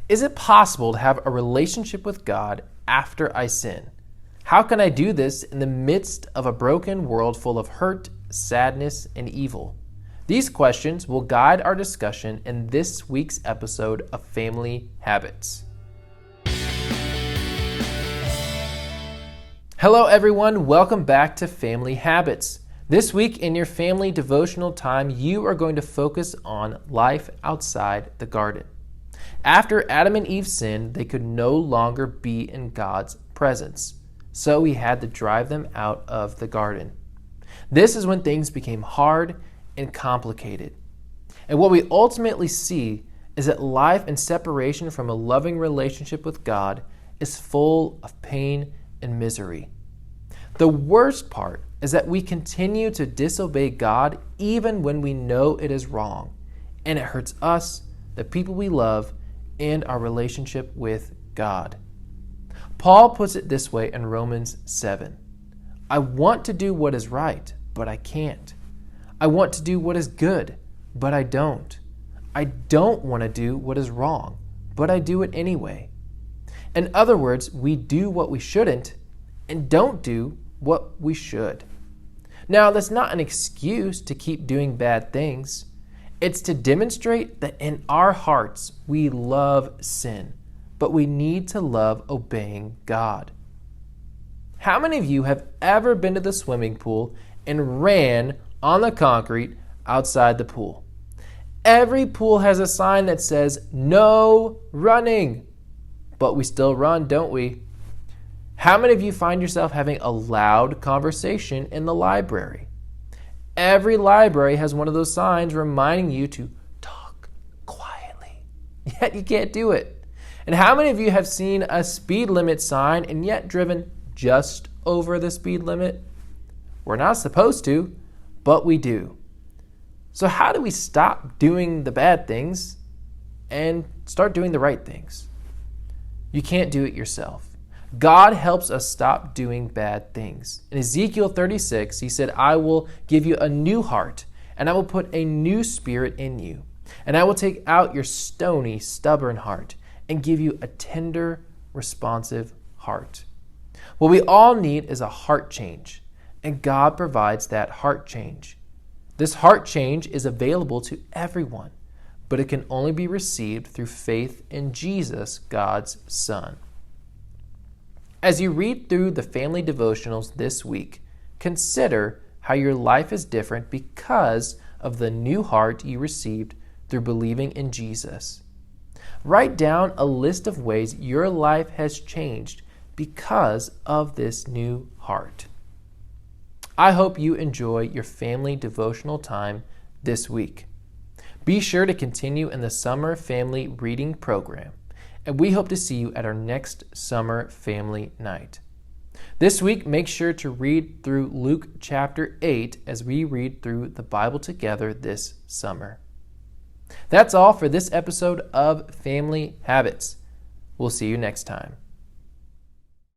Is it possible to have a relationship with God after I sin? How can I do this in the midst of a broken world full of hurt, sadness, and evil? These questions will guide our discussion in this week's episode of Family Habits. Hello everyone, welcome back to Family Habits. This week in your family devotional time, you are going to focus on life outside the garden. After Adam and Eve sinned, they could no longer be in God's presence, so he had to drive them out of the garden. This is when things became hard and complicated. And what we ultimately see is that life in separation from a loving relationship with God is full of pain and misery. The worst part is that we continue to disobey God even when we know it is wrong, and it hurts us, the people we love, and our relationship with God. Paul puts it this way in Romans 7. I want to do what is right, but I can't. I want to do what is good, but I don't. I don't want to do what is wrong, but I do it anyway. In other words, we do what we shouldn't and don't do what we should. Now, that's not an excuse to keep doing bad things. It's to demonstrate that in our hearts we love sin, but we need to love obeying God. How many of you have ever been to the swimming pool and ran on the concrete outside the pool? Every pool has a sign that says, "No running," but we still run, don't we? How many of you find yourself having a loud conversation in the library? Every library has one of those signs reminding you to talk quietly, yet you can't do it. And how many of you have seen a speed limit sign and yet driven just over the speed limit? We're not supposed to, but we do. So how do we stop doing the bad things and start doing the right things? You can't do it yourself. God helps us stop doing bad things. In Ezekiel 36, he said, I will give you a new heart, and I will put a new spirit in you. And I will take out your stony, stubborn heart and give you a tender, responsive heart. What we all need is a heart change, and God provides that heart change. This heart change is available to everyone, but it can only be received through faith in Jesus, God's Son. As you read through the family devotionals this week, consider how your life is different because of the new heart you received through believing in Jesus. Write down a list of ways your life has changed because of this new heart. I hope you enjoy your family devotional time this week. Be sure to continue in the summer family reading program, and we hope to see you at our next summer family night. This week, make sure to read through Luke chapter 8 as we read through the Bible together this summer. That's all for this episode of Family Habits. We'll see you next time.